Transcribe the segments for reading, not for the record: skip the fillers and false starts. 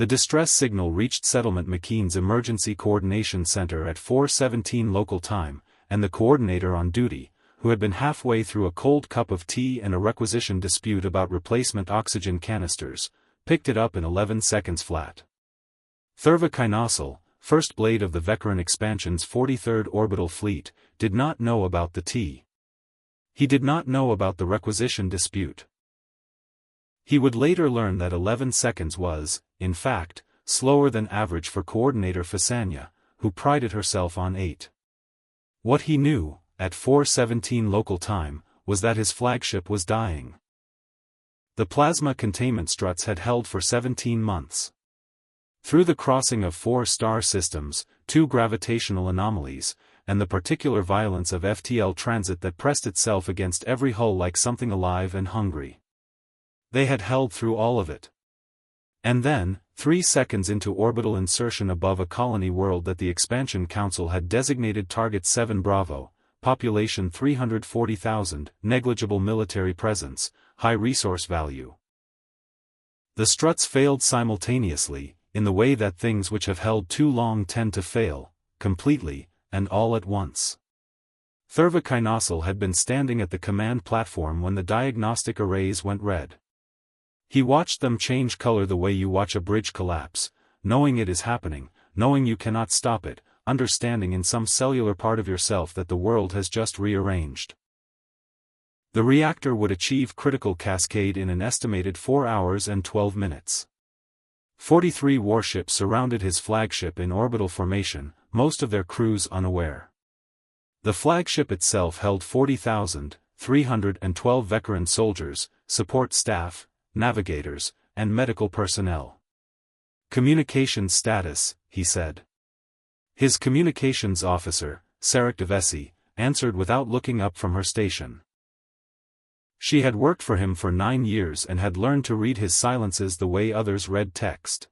The distress signal reached Settlement McKean's Emergency Coordination Center at 4:17 local time, and the coordinator on duty, who had been halfway through a cold cup of tea and a requisition dispute about replacement oxygen canisters, picked it up in 11 seconds flat. Thurva Kynasal, first blade of the Vecran expansion's 43rd Orbital Fleet, did not know about the tea. He did not know about the requisition dispute. He would later learn that 11 seconds was, in fact, slower than average for Coordinator Fasanya, who prided herself on 8. What he knew, at 4:17 local time, was that his flagship was dying. The plasma containment struts had held for 17 months. Through the crossing of 4 star systems, 2 gravitational anomalies, and the particular violence of FTL transit that pressed itself against every hull like something alive and hungry. They had held through all of it. And then, 3 seconds into orbital insertion above a colony world that the Expansion Council had designated Target 7 Bravo, population 340,000, negligible military presence, high resource value. The struts failed simultaneously, in the way that things which have held too long tend to fail, completely, and all at once. Thurva Kynasal had been standing at the command platform when the diagnostic arrays went red. He watched them change color the way you watch a bridge collapse, knowing it is happening, knowing you cannot stop it, understanding in some cellular part of yourself that the world has just rearranged. The reactor would achieve critical cascade in an estimated 4 hours and 12 minutes. 43 warships surrounded his flagship in orbital formation, most of their crews unaware. The flagship itself held 40,312 veteran soldiers, support staff, navigators, and medical personnel. Communications status, he said. His communications officer, Sarek Devesi, answered without looking up from her station. She had worked for him for 9 years and had learned to read his silences the way others read text.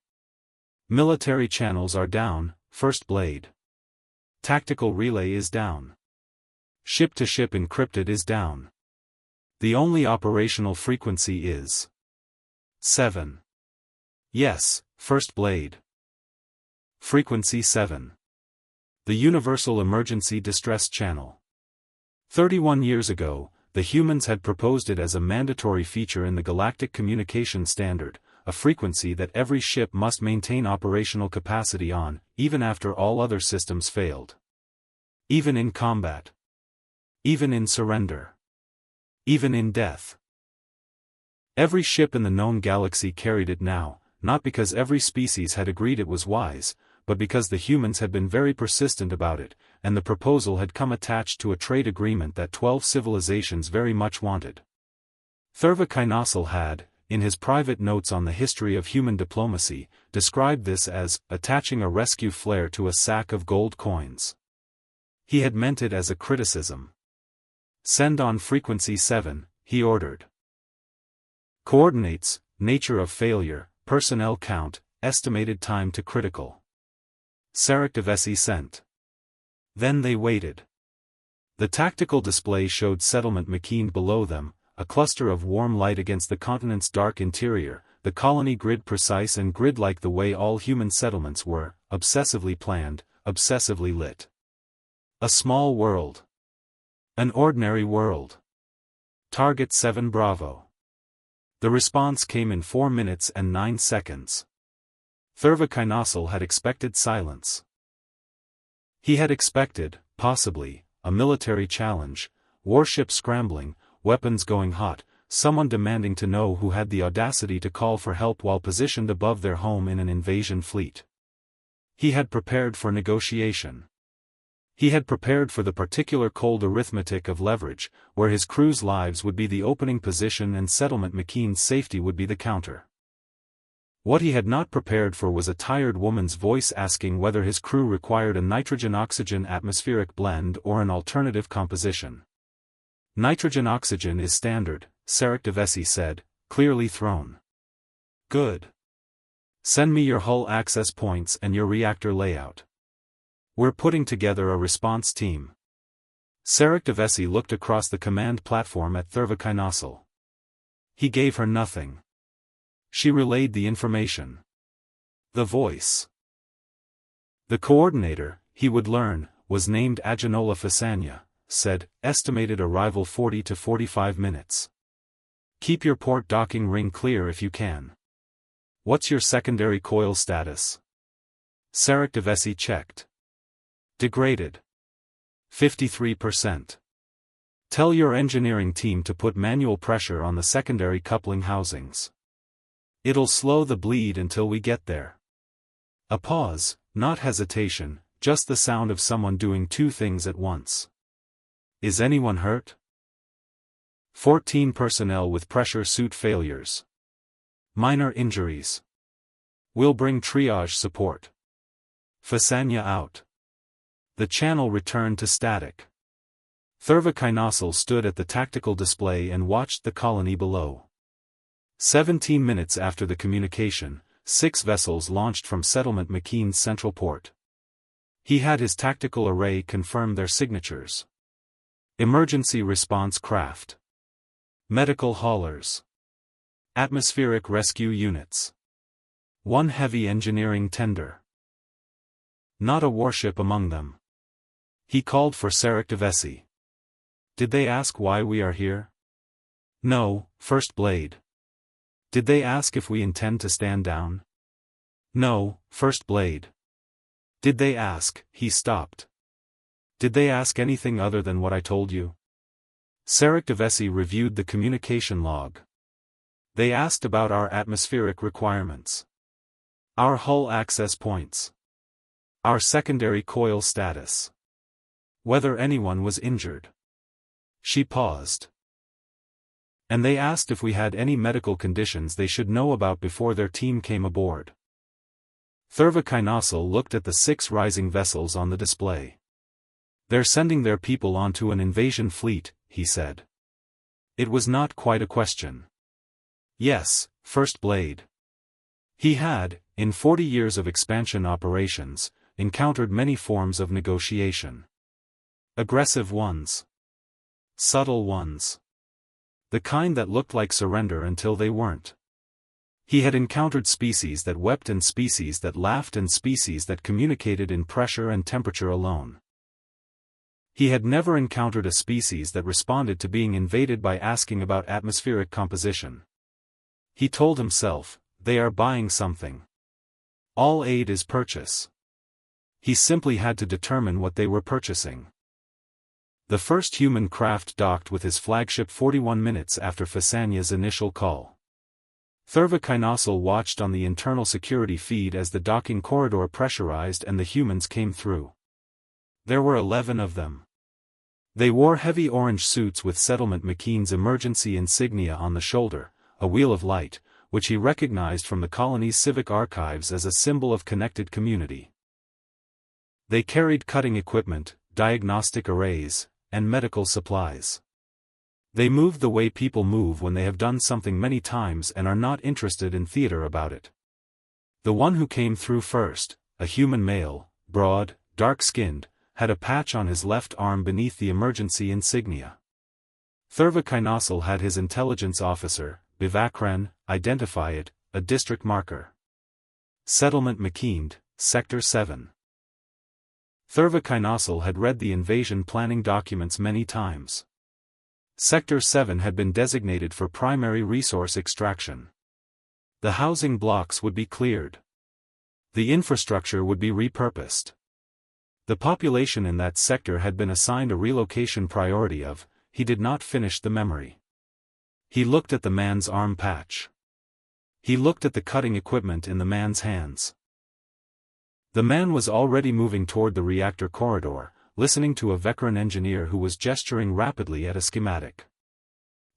Military channels are down, first blade. Tactical relay is down. Ship-to-ship encrypted is down. The only operational frequency is 7. Yes, first blade. Frequency 7. The Universal Emergency Distress Channel. 31 years ago, the humans had proposed it as a mandatory feature in the Galactic Communication Standard, a frequency that every ship must maintain operational capacity on, even after all other systems failed. Even in combat. Even in surrender. Even in death. Every ship in the known galaxy carried it now, not because every species had agreed it was wise, but because the humans had been very persistent about it, and the proposal had come attached to a trade agreement that 12 civilizations very much wanted. Thurva Kynasal had, in his private notes on the history of human diplomacy, described this as attaching a rescue flare to a sack of gold coins. He had meant it as a criticism. Send on frequency 7, he ordered. Coordinates, nature of failure, personnel count, estimated time to critical. Sarek Devesi sent. Then they waited. The tactical display showed Settlement McKean below them, a cluster of warm light against the continent's dark interior, the colony grid precise and grid-like the way all human settlements were, obsessively planned, obsessively lit. A small world. An ordinary world. Target 7 Bravo. The response came in 4 minutes and 9 seconds. Thurva Kynasal had expected silence. He had expected, possibly, a military challenge, warships scrambling, weapons going hot, someone demanding to know who had the audacity to call for help while positioned above their home in an invasion fleet. He had prepared for negotiation. He had prepared for the particular cold arithmetic of leverage, where his crew's lives would be the opening position and Settlement McKean's safety would be the counter. What he had not prepared for was a tired woman's voice asking whether his crew required a nitrogen-oxygen atmospheric blend or an alternative composition. Nitrogen-oxygen is standard, Sarek Devesi said, clearly thrown. Good. Send me your hull access points and your reactor layout. We're putting together a response team. Sarek Devesi looked across the command platform at Thurva Kynasal. He gave her nothing. She relayed the information. The voice. The coordinator, he would learn, was named Aginola Fasania, said, estimated arrival 40 to 45 minutes. Keep your port docking ring clear if you can. What's your secondary coil status? Sarek checked. Degraded. 53%. Tell your engineering team to put manual pressure on the secondary coupling housings. It'll slow the bleed until we get there. A pause, not hesitation, just the sound of someone doing two things at once. Is anyone hurt? 14 personnel with pressure suit failures. Minor injuries. We'll bring triage support. Fasania out. The channel returned to static. Thurva stood at the tactical display and watched the colony below. 17 minutes after the communication, 6 vessels launched from Settlement McKean's central port. He had his tactical array confirm their signatures. Emergency response craft. Medical haulers. Atmospheric rescue units. 1 heavy engineering tender. Not a warship among them. He called for Sarek. Did they ask why we are here? No, First Blade. Did they ask if we intend to stand down? No, First Blade. Did they ask? He stopped. Did they ask anything other than what I told you? Sarek reviewed the communication log. They asked about our atmospheric requirements. Our hull access points. Our secondary coil status. Whether anyone was injured. She paused. And they asked if we had any medical conditions they should know about before their team came aboard. Thurva looked at the 6 rising vessels on the display. They're sending their people onto an invasion fleet, he said. It was not quite a question. Yes, First Blade. He had, in 40 years of expansion operations, encountered many forms of negotiation. Aggressive ones. Subtle ones. The kind that looked like surrender until they weren't. He had encountered species that wept and species that laughed and species that communicated in pressure and temperature alone. He had never encountered a species that responded to being invaded by asking about atmospheric composition. He told himself, they are buying something. All aid is purchase. He simply had to determine what they were purchasing. The first human craft docked with his flagship 41 minutes after Fasania's initial call. Thurva watched on the internal security feed as the docking corridor pressurized and the humans came through. There were 11 of them. They wore heavy orange suits with Settlement McKean's emergency insignia on the shoulder, a wheel of light, which he recognized from the colony's civic archives as a symbol of connected community. They carried cutting equipment, diagnostic arrays, and medical supplies. They moved the way people move when they have done something many times and are not interested in theater about it. The one who came through first, a human male, broad, dark-skinned, had a patch on his left arm beneath the emergency insignia. Thurva had his intelligence officer, Bivakran, identify it, a district marker. Settlement McKean, Sector 7. Thurva had read the invasion planning documents many times. Sector 7 had been designated for primary resource extraction. The housing blocks would be cleared. The infrastructure would be repurposed. The population in that sector had been assigned a relocation priority of. He did not finish the memory. He looked at the man's arm patch. He looked at the cutting equipment in the man's hands. The man was already moving toward the reactor corridor, listening to a veteran engineer who was gesturing rapidly at a schematic.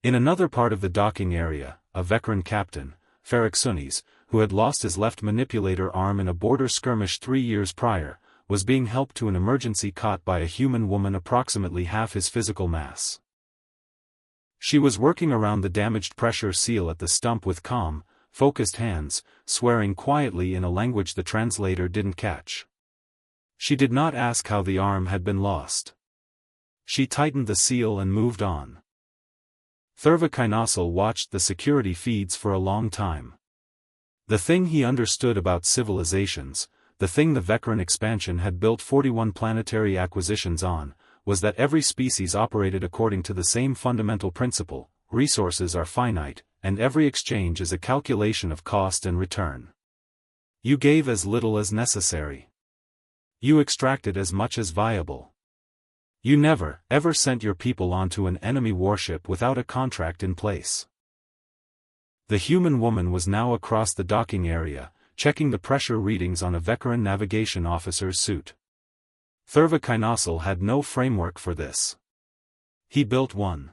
In another part of the docking area, a veteran captain, Farraksunis, who had lost his left manipulator arm in a border skirmish 3 years prior, was being helped to an emergency cot by a human woman approximately half his physical mass. She was working around the damaged pressure seal at the stump with calm, focused hands, swearing quietly in a language the translator didn't catch. She did not ask how the arm had been lost. She tightened the seal and moved on. Thurva watched the security feeds for a long time. The thing he understood about civilizations, the thing the Vecran expansion had built 41 planetary acquisitions on, was that every species operated according to the same fundamental principle: resources are finite, and every exchange is a calculation of cost and return. You gave as little as necessary. You extracted as much as viable. You never, ever sent your people onto an enemy warship without a contract in place. The human woman was now across the docking area, checking the pressure readings on a Vecran navigation officer's suit. Thurva had no framework for this. He built one.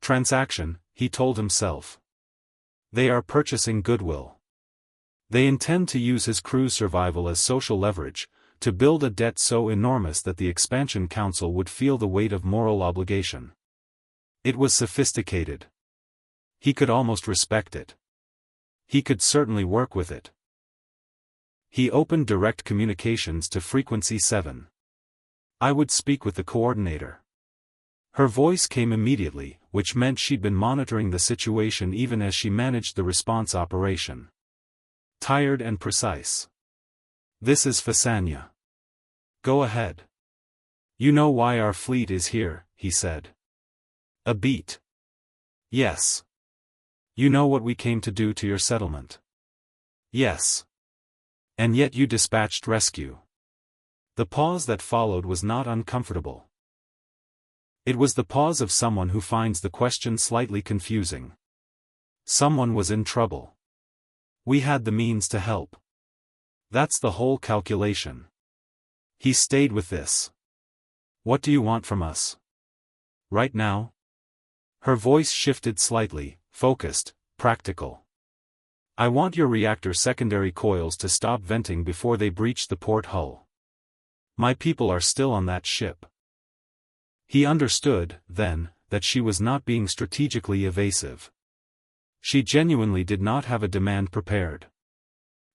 Transaction, he told himself. They are purchasing goodwill. They intend to use his crew's survival as social leverage, to build a debt so enormous that the Expansion Council would feel the weight of moral obligation. It was sophisticated. He could almost respect it. He could certainly work with it. He opened direct communications to Frequency 7. I would speak with the coordinator. Her voice came immediately, which meant she'd been monitoring the situation even as she managed the response operation. Tired and precise. This is Fasanya. Go ahead. You know why our fleet is here, he said. A beat. Yes. You know what we came to do to your settlement. Yes. And yet you dispatched rescue. The pause that followed was not uncomfortable. It was the pause of someone who finds the question slightly confusing. Someone was in trouble. We had the means to help. That's the whole calculation. He stayed with this. What do you want from us? Right now? Her voice shifted slightly, focused, practical. I want your reactor secondary coils to stop venting before they breach the port hull. My people are still on that ship. He understood, then, that she was not being strategically evasive. She genuinely did not have a demand prepared.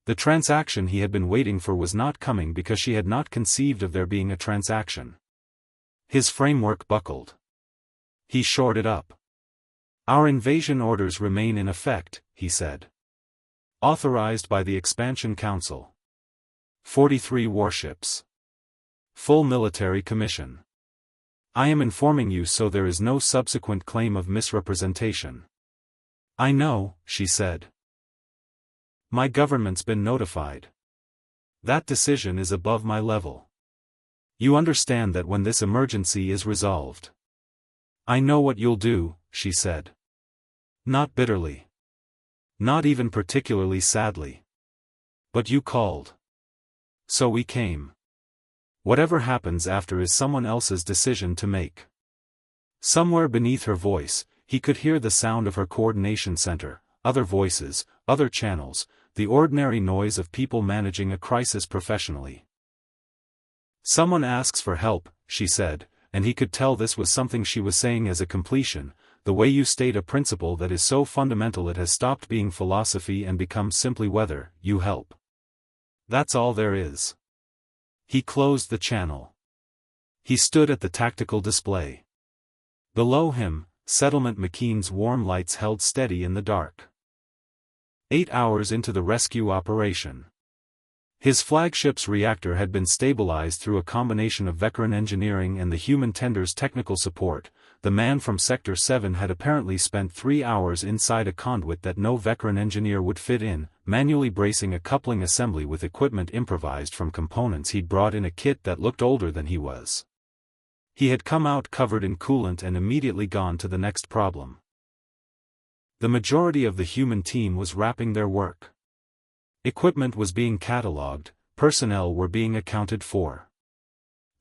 The transaction he had been waiting for was not coming because she had not conceived of there being a transaction. His framework buckled. He shored it up. Our invasion orders remain in effect, he said. Authorized by the Expansion Council. 43 warships. Full military commission. I am informing you so there is no subsequent claim of misrepresentation. I know, she said. My government's been notified. That decision is above my level. You understand that when this emergency is resolved. I know what you'll do, she said. Not bitterly. Not even particularly sadly. But you called. So we came. Whatever happens after is someone else's decision to make. Somewhere beneath her voice, he could hear the sound of her coordination center, other voices, other channels, the ordinary noise of people managing a crisis professionally. Someone asks for help, she said, and he could tell this was something she was saying as a completion, the way you state a principle that is so fundamental it has stopped being philosophy and become simply whether you help. That's all there is. He closed the channel. He stood at the tactical display. Below him, Settlement McKean's warm lights held steady in the dark. 8 hours into the rescue operation. His flagship's reactor had been stabilized through a combination of Vecran engineering and the human tender's technical support. The man from Sector 7 had apparently spent 3 hours inside a conduit that no Vecran engineer would fit in, manually bracing a coupling assembly with equipment improvised from components he'd brought in a kit that looked older than he was. He had come out covered in coolant and immediately gone to the next problem. The majority of the human team was wrapping their work. Equipment was being catalogued, personnel were being accounted for.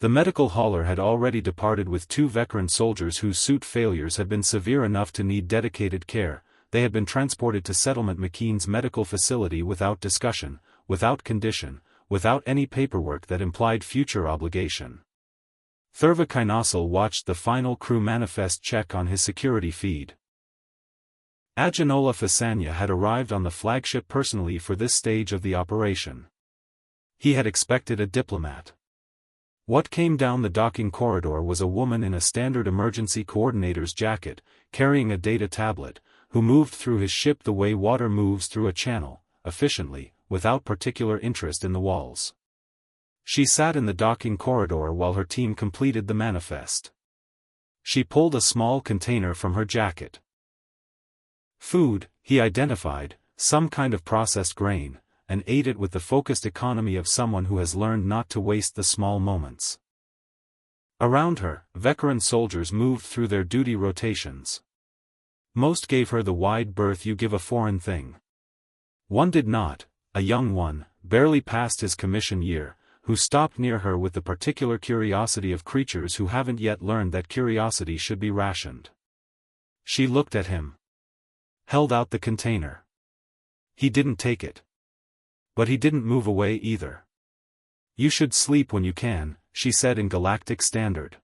The medical hauler had already departed with 2 Vecran soldiers whose suit failures had been severe enough to need dedicated care. They had been transported to Settlement McKean's medical facility without discussion, without condition, without any paperwork that implied future obligation. Thurva watched the final crew manifest check on his security feed. Agenola Fasanya had arrived on the flagship personally for this stage of the operation. He had expected a diplomat. What came down the docking corridor was a woman in a standard emergency coordinator's jacket, carrying a data tablet, who moved through his ship the way water moves through a channel, efficiently, without particular interest in the walls. She sat in the docking corridor while her team completed the manifest. She pulled a small container from her jacket. Food, he identified, some kind of processed grain, and ate it with the focused economy of someone who has learned not to waste the small moments. Around her, veteran soldiers moved through their duty rotations. Most gave her the wide berth you give a foreign thing. One did not, a young one, barely past his commission year, who stopped near her with the particular curiosity of creatures who haven't yet learned that curiosity should be rationed. She looked at him. Held out the container. He didn't take it. But he didn't move away either. "You should sleep when you can," she said in Galactic Standard.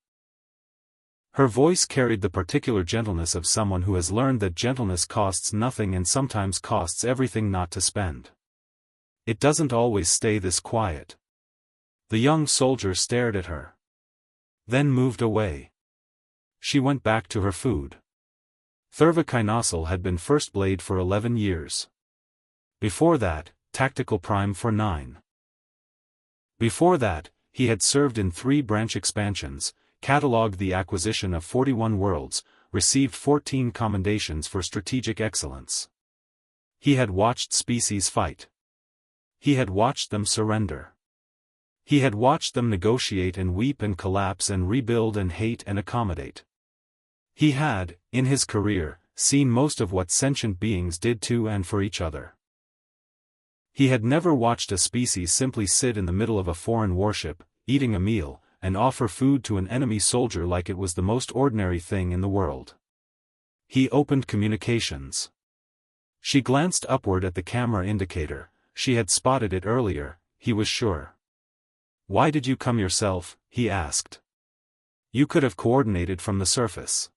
Her voice carried the particular gentleness of someone who has learned that gentleness costs nothing and sometimes costs everything not to spend. It doesn't always stay this quiet. The young soldier stared at her. Then moved away. She went back to her food. Thurva Kainosal had been First Blade for 11 years. Before that, Tactical Prime for 9. Before that, he had served in 3 branch expansions, catalogued the acquisition of 41 worlds, received 14 commendations for strategic excellence. He had watched species fight. He had watched them surrender. He had watched them negotiate and weep and collapse and rebuild and hate and accommodate. He had, in his career, seen most of what sentient beings did to and for each other. He had never watched a species simply sit in the middle of a foreign warship, eating a meal, and offer food to an enemy soldier like it was the most ordinary thing in the world. He opened communications. She glanced upward at the camera indicator. She had spotted it earlier, he was sure. "Why did you come yourself?" he asked. "You could have coordinated from the surface."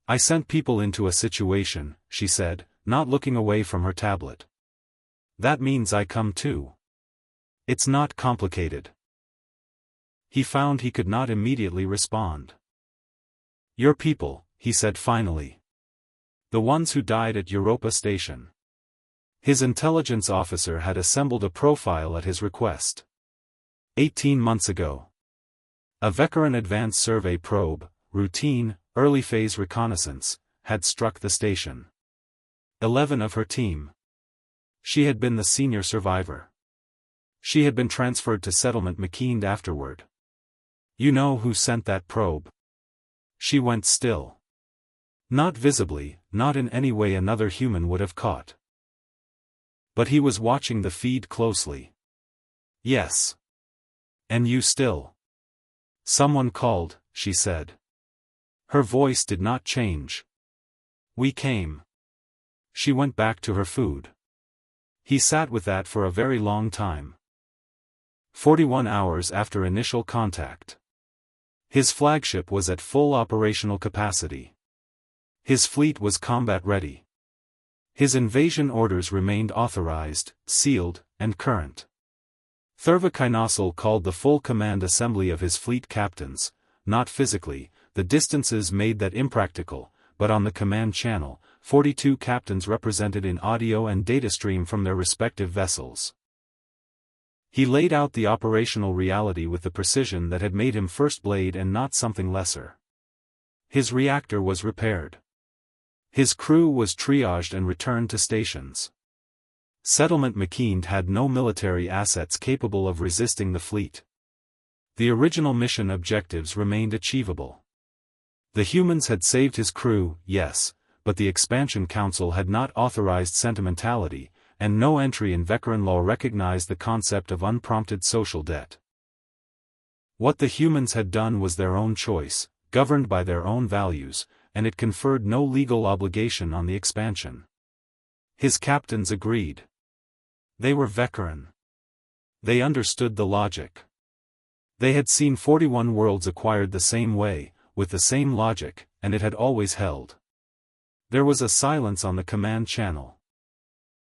"I sent people into a situation," she said, not looking away from her tablet. "That means I come too. It's not complicated." He found he could not immediately respond. "Your people," he said finally. "The ones who died at Europa Station." His intelligence officer had assembled a profile at his request. 18 months ago. A Vekaran advanced survey probe, routine, early-phase reconnaissance, had struck the station. 11 of her team. She had been the senior survivor. She had been transferred to Settlement McKean afterward. "You know who sent that probe?" She went still. Not visibly, not in any way another human would have caught. But he was watching the feed closely. "Yes. And you still?" "Someone called," she said. Her voice did not change. "We came." She went back to her food. He sat with that for a very long time. 41 hours after initial contact. His flagship was at full operational capacity. His fleet was combat-ready. His invasion orders remained authorized, sealed, and current. Thurva Kainosal called the full command assembly of his fleet captains, not physically, the distances made that impractical, but on the command channel, 42 captains represented in audio and data stream from their respective vessels. He laid out the operational reality with the precision that had made him First Blade and not something lesser. His reactor was repaired. His crew was triaged and returned to stations. Settlement McKean had no military assets capable of resisting the fleet. The original mission objectives remained achievable. The humans had saved his crew, yes, but the Expansion Council had not authorized sentimentality, and no entry in Vekaran law recognized the concept of unprompted social debt. What the humans had done was their own choice, governed by their own values, and it conferred no legal obligation on the expansion. His captains agreed. They were Vekaran. They understood the logic. They had seen 41 worlds acquired the same way, with the same logic, and it had always held. There was a silence on the command channel.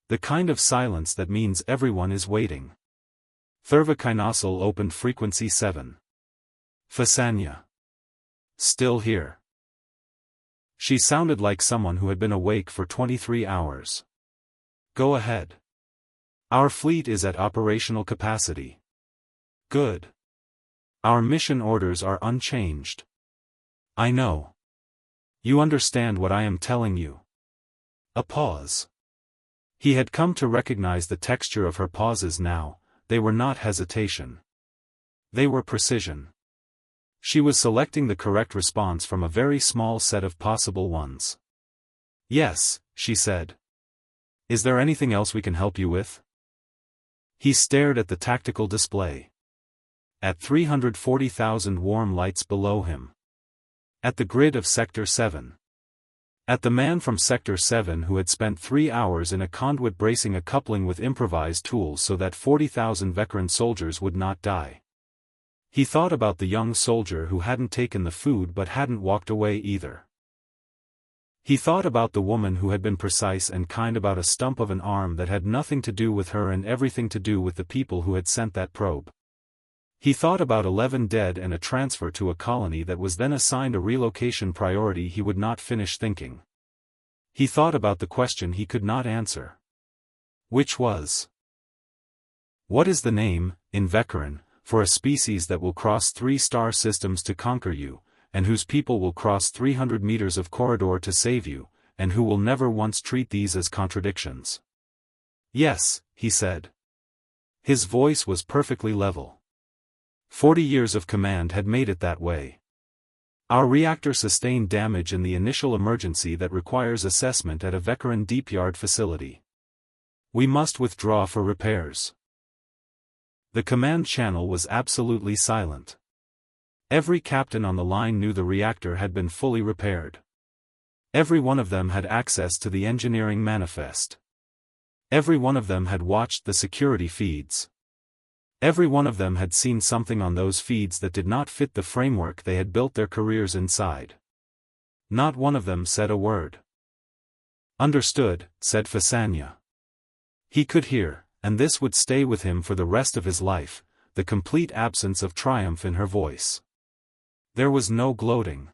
The kind of silence that means everyone is waiting. Thurva Kainosal opened frequency 7. Fasanya. Still here. She sounded like someone who had been awake for 23 hours. Go ahead. Our fleet is at operational capacity. Good. Our mission orders are unchanged. I know. You understand what I am telling you. A pause. He had come to recognize the texture of her pauses now. They were not hesitation. They were precision. She was selecting the correct response from a very small set of possible ones. Yes, she said. Is there anything else we can help you with? He stared at the tactical display. At 340,000 warm lights below him. At the grid of Sector 7. At the man from Sector 7 who had spent 3 hours in a conduit bracing a coupling with improvised tools so that 40,000 veteran soldiers would not die. He thought about the young soldier who hadn't taken the food but hadn't walked away either. He thought about the woman who had been precise and kind about a stump of an arm that had nothing to do with her and everything to do with the people who had sent that probe. He thought about 11 dead and a transfer to a colony that was then assigned a relocation priority he would not finish thinking. He thought about the question he could not answer. Which was, what is the name, in Veccaran, for a species that will cross 3 star systems to conquer you, and whose people will cross 300 meters of corridor to save you, and who will never once treat these as contradictions? Yes, he said. His voice was perfectly level. 40 years of command had made it that way. Our reactor sustained damage in the initial emergency that requires assessment at a Veccaran deepyard facility. We must withdraw for repairs. The command channel was absolutely silent. Every captain on the line knew the reactor had been fully repaired. Every one of them had access to the engineering manifest. Every one of them had watched the security feeds. Every one of them had seen something on those feeds that did not fit the framework they had built their careers inside. Not one of them said a word. Understood, said Fasanya. He could hear, and this would stay with him for the rest of his life, the complete absence of triumph in her voice. There was no gloating.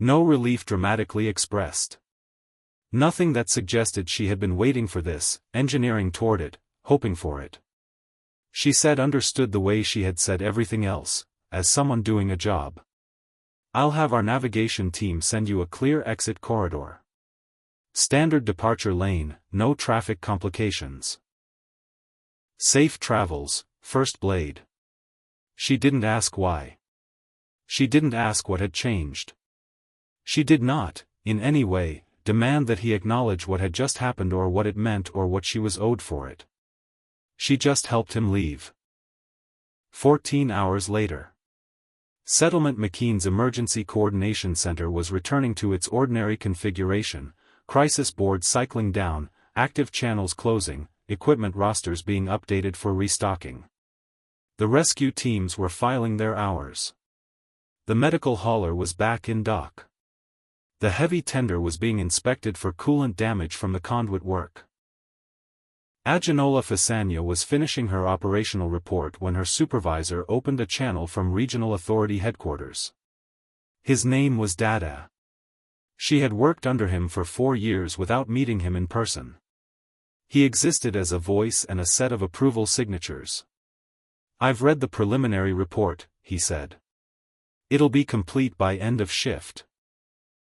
No relief dramatically expressed. Nothing that suggested she had been waiting for this, engineering toward it, hoping for it. She said understood the way she had said everything else, as someone doing a job. I'll have our navigation team send you a clear exit corridor. Standard departure lane, no traffic complications. Safe travels, First Blade. She didn't ask why. She didn't ask what had changed. She did not, in any way, demand that he acknowledge what had just happened or what it meant or what she was owed for it. She just helped him leave. 14 hours later. Settlement McKean's Emergency Coordination Center was returning to its ordinary configuration, crisis boards cycling down, active channels closing, equipment rosters being updated for restocking. The rescue teams were filing their hours. The medical hauler was back in dock. The heavy tender was being inspected for coolant damage from the conduit work. Agenola Fasanya was finishing her operational report when her supervisor opened a channel from Regional Authority Headquarters. His name was Dada. She had worked under him for 4 years without meeting him in person. He existed as a voice and a set of approval signatures. I've read the preliminary report, he said. It'll be complete by end of shift.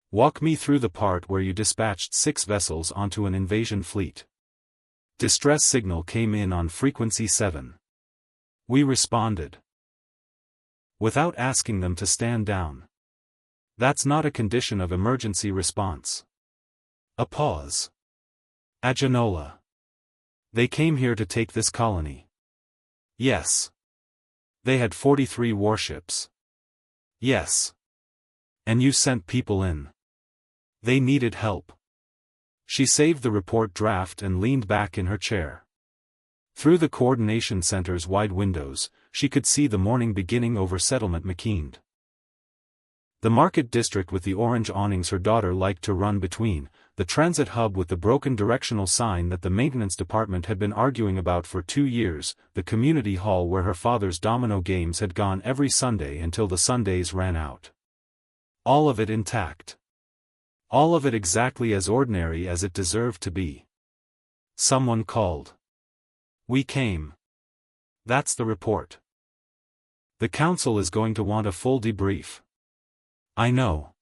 Walk me through the part where you dispatched 6 vessels onto an invasion fleet. Distress signal came in on frequency 7. We responded. Without asking them to stand down. That's not a condition of emergency response. A pause. Agenola. They came here to take this colony. Yes. They had 43 warships. Yes. And you sent people in. They needed help. She saved the report draft and leaned back in her chair. Through the coordination center's wide windows, she could see the morning beginning over Settlement McKean. The market district with the orange awnings her daughter liked to run between, the transit hub with the broken directional sign that the maintenance department had been arguing about for 2 years, the community hall where her father's domino games had gone every Sunday until the Sundays ran out. All of it intact. All of it exactly as ordinary as it deserved to be. Someone called. We came. That's the report. The council is going to want a full debrief. I know.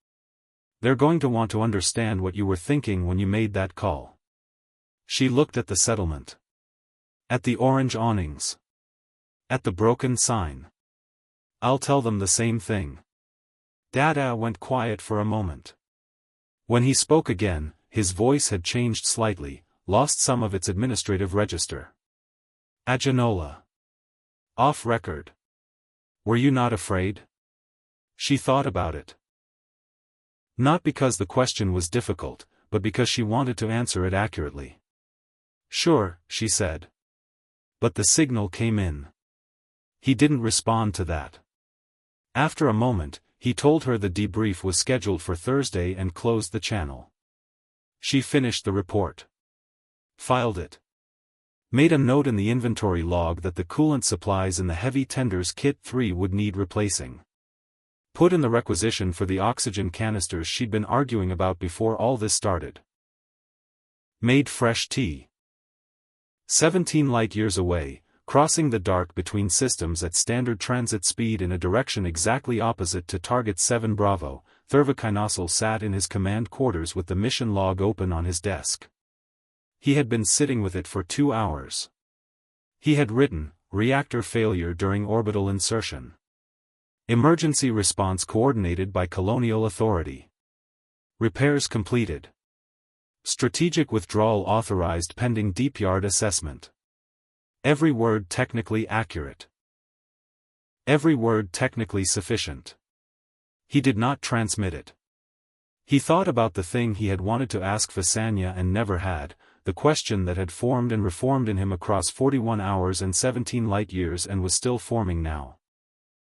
They're going to want to understand what you were thinking when you made that call. She looked at the settlement. At the orange awnings. At the broken sign. I'll tell them the same thing. Dada went quiet for a moment. When he spoke again, his voice had changed slightly, lost some of its administrative register. Aginola. Off record. Were you not afraid? She thought about it. Not because the question was difficult, but because she wanted to answer it accurately. Sure, she said. But the signal came in. He didn't respond to that. After a moment, he told her the debrief was scheduled for Thursday and closed the channel. She finished the report. Filed it. Made a note in the inventory log that the coolant supplies in the Heavy Tenders Kit 3 would need replacing. Put in the requisition for the oxygen canisters she'd been arguing about before all this started. Made fresh tea. 17 light-years away, crossing the dark between systems at standard transit speed in a direction exactly opposite to Target 7 Bravo, Thurvakainosal sat in his command quarters with the mission log open on his desk. He had been sitting with it for 2 hours. He had written, reactor failure during orbital insertion. Emergency response coordinated by Colonial Authority. Repairs completed. Strategic withdrawal authorized pending deep yard assessment. Every word technically accurate. Every word technically sufficient. He did not transmit it. He thought about the thing he had wanted to ask Visanya and never had, the question that had formed and reformed in him across 41 hours and 17 light-years and was still forming now.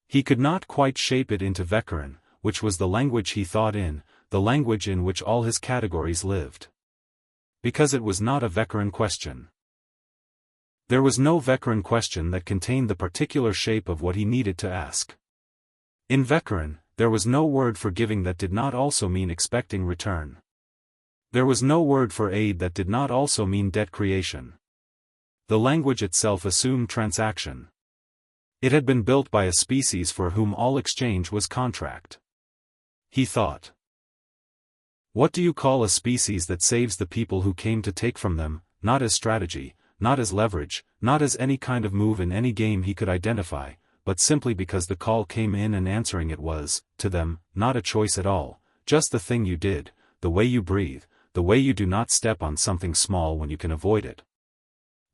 He could not quite shape it into Vekaran, which was the language he thought in, the language in which all his categories lived. Because it was not a Vekaran question. There was no Vekaran question that contained the particular shape of what he needed to ask. In Vekaran, there was no word for giving that did not also mean expecting return. There was no word for aid that did not also mean debt creation. The language itself assumed transaction. It had been built by a species for whom all exchange was contract. He thought. What do you call a species that saves the people who came to take from them, not as strategy, not as leverage, not as any kind of move in any game he could identify, but simply because the call came in and answering it was, to them, not a choice at all, just the thing you did, the way you breathe, the way you do not step on something small when you can avoid it.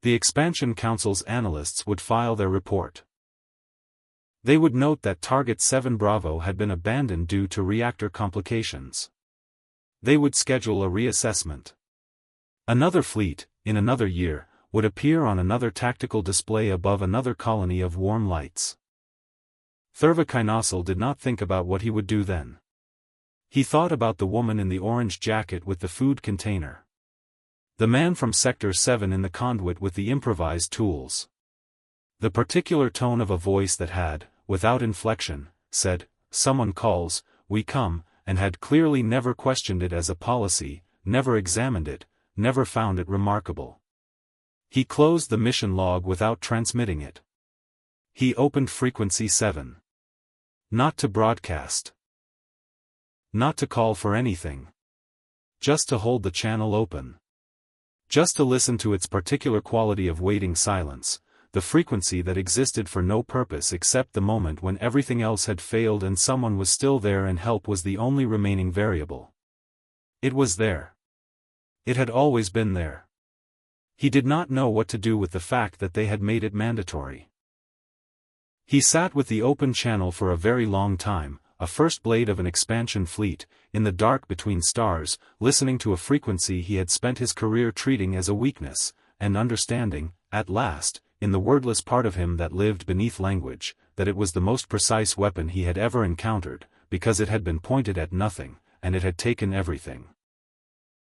The Expansion Council's analysts would file their report. They would note that Target 7 Bravo had been abandoned due to reactor complications. They would schedule a reassessment. Another fleet, in another year, would appear on another tactical display above another colony of warm lights. Thurvakainosal did not think about what he would do then. He thought about the woman in the orange jacket with the food container. The man from Sector 7 in the conduit with the improvised tools. The particular tone of a voice that had, without inflection, said, "Someone calls, we come," and had clearly never questioned it as a policy, never examined it, never found it remarkable. He closed the mission log without transmitting it. He opened frequency 7. Not to broadcast. Not to call for anything. Just to hold the channel open. Just to listen to its particular quality of waiting silence, the frequency that existed for no purpose except the moment when everything else had failed and someone was still there and help was the only remaining variable. It was there. It had always been there. He did not know what to do with the fact that they had made it mandatory. He sat with the open channel for a very long time, a first blade of an expansion fleet, in the dark between stars, listening to a frequency he had spent his career treating as a weakness, and understanding, at last, in the wordless part of him that lived beneath language, that it was the most precise weapon he had ever encountered, because it had been pointed at nothing, and it had taken everything.